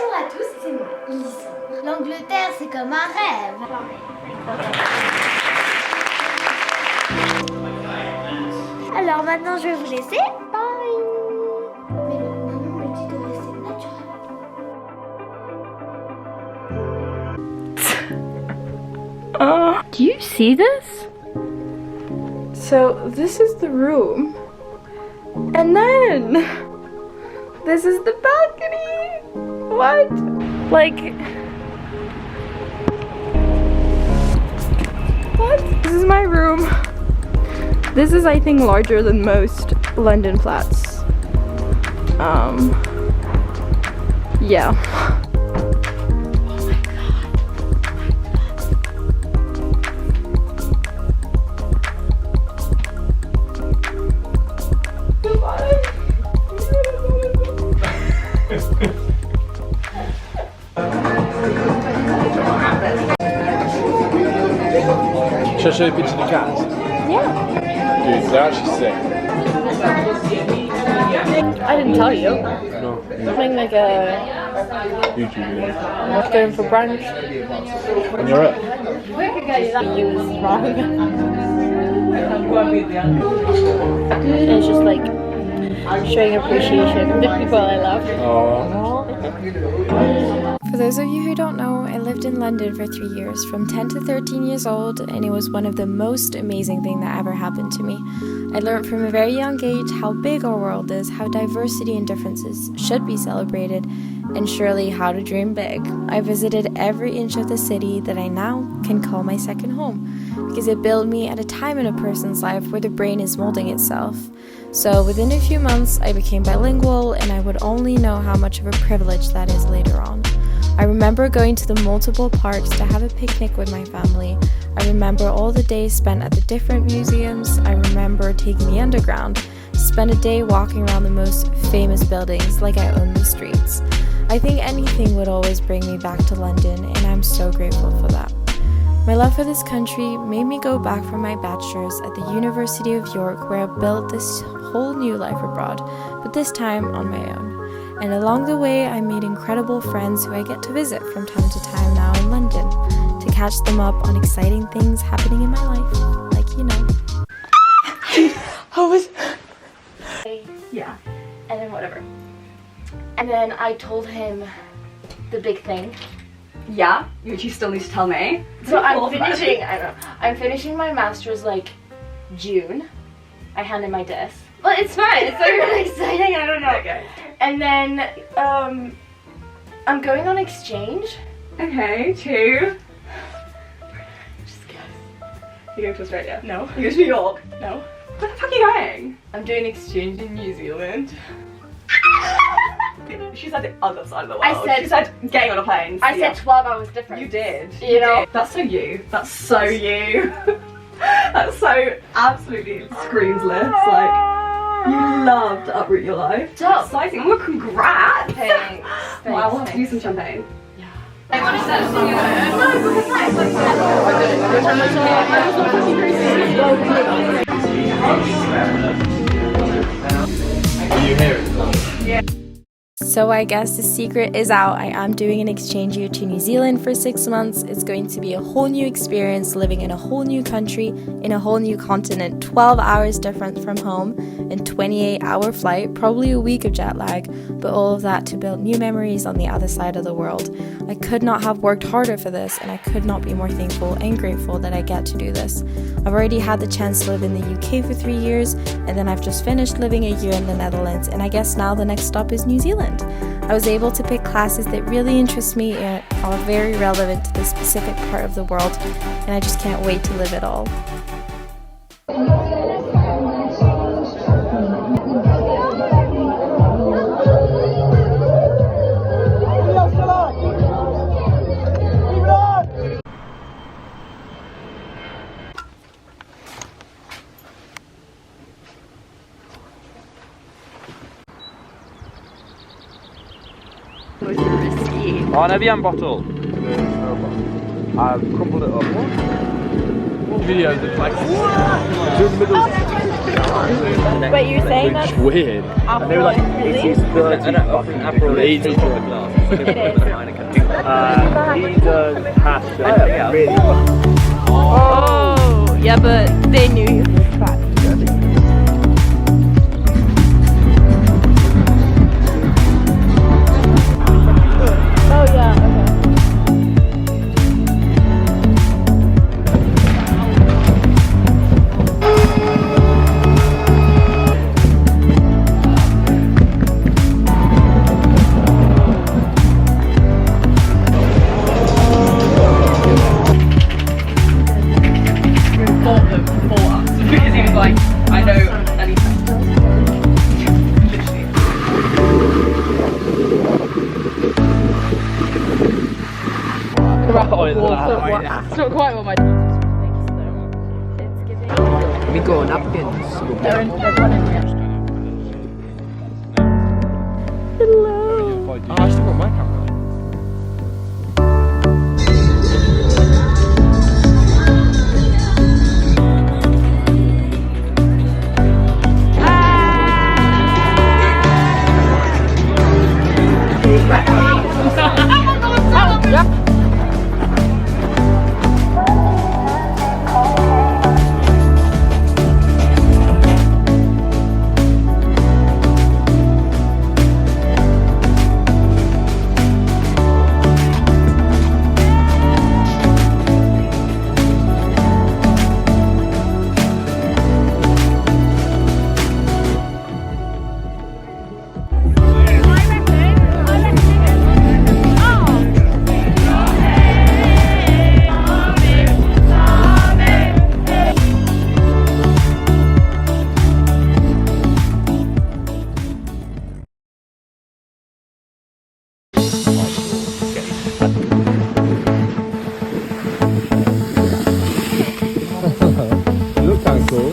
Bonjour à tous, c'est moi, Lysandre. L'Angleterre, c'est comme un rêve. Alors maintenant, je vais vous laisser. Bye. Mais maman me dit de rester naturel. Do you see this? So this is the room, and then this is the balcony. What? Like, what? This is my room. This is, I think, larger than most London flats. Yeah. Should I show you a picture of the cats? Yeah. Dude, they're actually sick. I didn't tell you. No. I'm playing like a YouTube video. going for brunch. And you're up. You was wrong. It's just like showing appreciation to the people I love. For those of you who don't know, I lived in London for 3 years, from 10 to 13 years old, and it was one of the most amazing things that ever happened to me. I learned from a very young age how big our world is, how diversity and differences should be celebrated, and surely how to dream big. I visited every inch of the city that I now can call my second home, because it built me at a time in a person's life where the brain is molding itself. So within a few months, I became bilingual, and I would only know how much of a privilege that is later on. I remember going to the multiple parks to have a picnic with my family. I remember all the days spent at the different museums. I remember taking the underground, spend a day walking around the most famous buildings like I own the streets. I think anything would always bring me back to London, and I'm so grateful for that. My love for this country made me go back for my bachelor's at the University of York, where I built this whole new life abroad, but this time on my own. And along the way, I made incredible friends who I get to visit from time to time now in London, to catch them up on exciting things happening in my life, like, you know. How was... Yeah, and then whatever. And then I told him the big thing. Yeah, which you still need to tell me. So I'm finishing my master's like June. I handed my desk. Well, it's fine. It's like really exciting. I don't know. Okay. And then I'm going on exchange. Okay, to... Just guess. You going to Australia? No. You go to New York? No. Where the fuck are you going? I'm doing exchange in New Zealand. She said the other side of the world. She said getting on a plane. I said 12 hours difference. You did. You know? Did. That's so you. That's so you. That's so absolutely screams list. Like, you love to uproot your life. So exciting. Well, congrats. Thanks. Well, I will have to do some champagne. Are you here? Yeah. So I guess the secret is out. I am doing an exchange year to New Zealand for 6 months. It's going to be a whole new experience, living in a whole new country, in a whole new continent, 12 hours different from home, and 28-hour flight, probably a week of jet lag, but all of that to build new memories on the other side of the world. I could not have worked harder for this, and I could not be more thankful and grateful that I get to do this. I've already had the chance to live in the UK for 3 years, and then I've just finished living a year in the Netherlands, and I guess now the next stop is New Zealand. I was able to pick classes that really interest me and are very relevant to this specific part of the world, and I just can't wait to live it all. Oh, an Evian bottle. I've crumpled it up. Videos of like, through the middle. Wait, you're saying It's that's weird. Apple? They were like, Really? he's 30 fucking April. It is. He does hashtag really. Oh, yeah, but they knew you were fat. Oh yeah, okay. Because he was like, I know any It's not quite what my We go napkins. Oh, I still got my camera. You look kind of cool.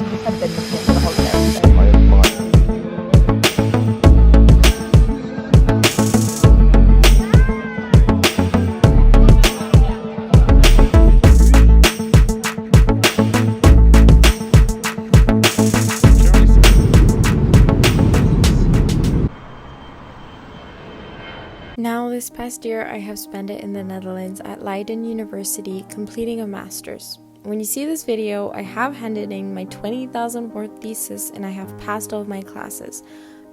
Now, this past year, I have spent it in the Netherlands at Leiden University completing a master's. When you see this video, I have handed in my 20,000 word thesis and I have passed all of my classes.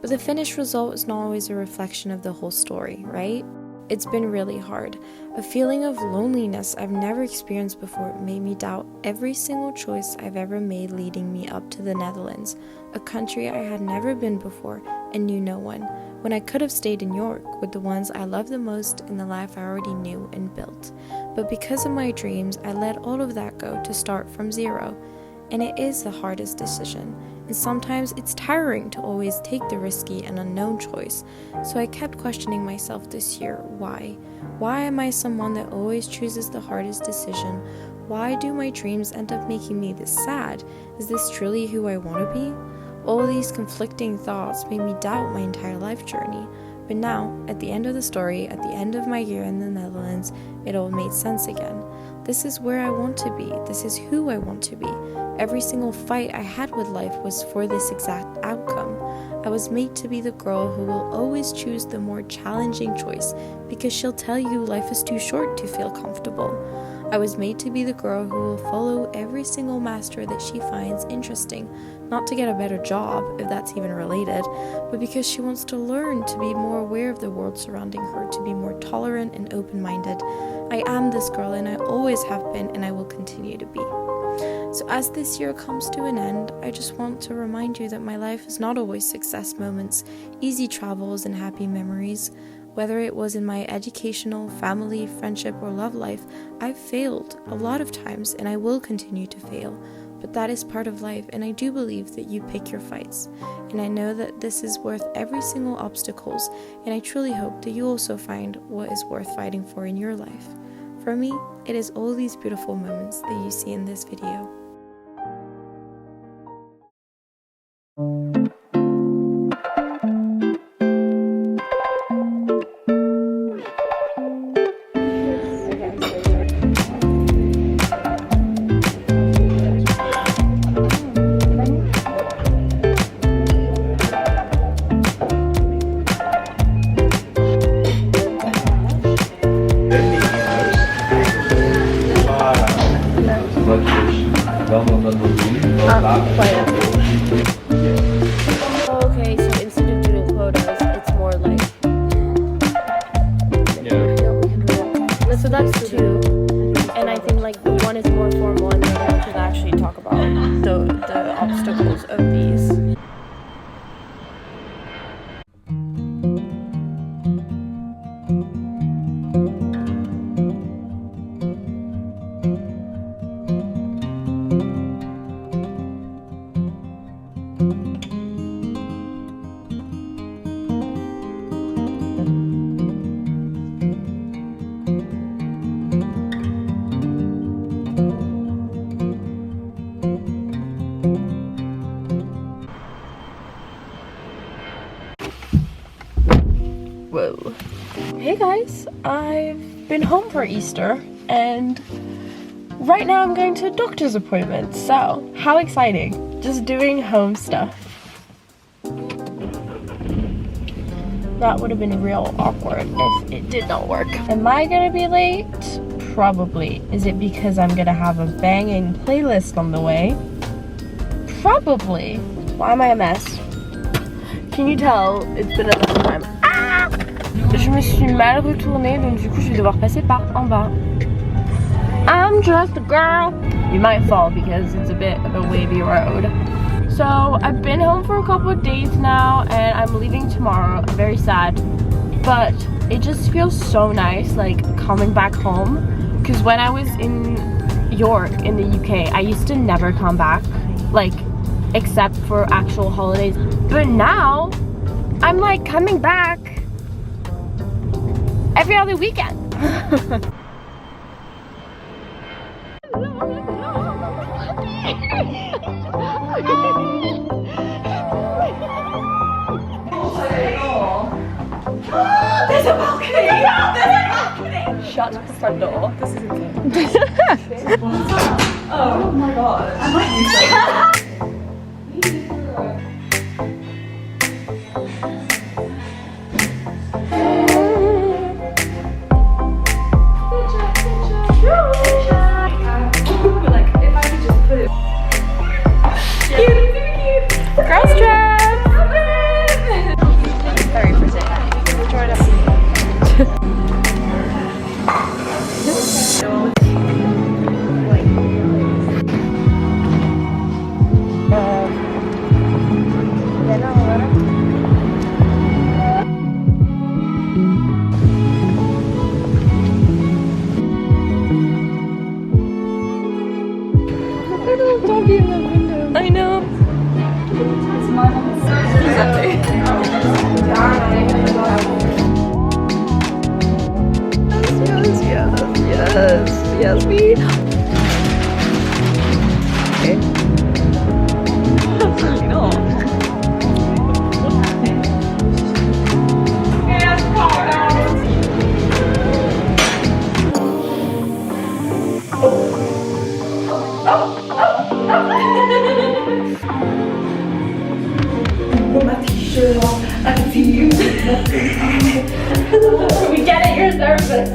But the finished result is not always a reflection of the whole story, right? It's been really hard. A feeling of loneliness I've never experienced before made me doubt every single choice I've ever made leading me up to the Netherlands, a country I had never been before and knew no one, when I could have stayed in York with the ones I loved the most in the life I already knew and built. But because of my dreams, I let all of that go to start from zero. And it is the hardest decision. And sometimes it's tiring to always take the risky and unknown choice. So I kept questioning myself this year, why? Why am I someone that always chooses the hardest decision? Why do my dreams end up making me this sad? Is this truly who I want to be? All these conflicting thoughts made me doubt my entire life journey. But now, at the end of the story, at the end of my year in the Netherlands, it all made sense again. This is where I want to be. This is who I want to be. Every single fight I had with life was for this exact outcome. I was made to be the girl who will always choose the more challenging choice because she'll tell you life is too short to feel comfortable. I was made to be the girl who will follow every single master that she finds interesting, not to get a better job, if that's even related, but because she wants to learn to be more aware of the world surrounding her, to be more tolerant and open-minded. I am this girl, and I always have been, and I will continue to be. So as this year comes to an end, I just want to remind you that my life is not always success moments, easy travels, and happy memories. Whether it was in my educational, family, friendship, or love life, I've failed a lot of times, and I will continue to fail. But that is part of life, and I do believe that you pick your fights. And I know that this is worth every single obstacles, and I truly hope that you also find what is worth fighting for in your life. For me, it is all these beautiful moments that you see in this video. Whoa. Hey guys, I've been home for Easter and right now I'm going to a doctor's appointment. So, how exciting. Just doing home stuff. That would have been real awkward if it did not work. Am I gonna be late? Probably. Is it because I'm gonna have a banging playlist on the way? Probably. Why am I a mess? Can you tell it's been a long time? Ah! Je me suis mal retournée, donc du coup je vais devoir passer par en bas. I'm just a girl. You might fall because it's a bit of a wavy road. So I've been home for a couple of days now and I'm leaving tomorrow. I'm very sad, but it just feels so nice like coming back home, because when I was in York in the UK I used to never come back, like except for actual holidays, but now I'm like coming back every other weekend. There's a balcony! There's a balcony! Shut the front door. This isn't good. Oh my god. I might use that. Like, if I could just put it. Cute! Girls trip! Very pretty. Enjoy it. I know. Yes, me. Okay. Absolutely not. We get it, you're nervous.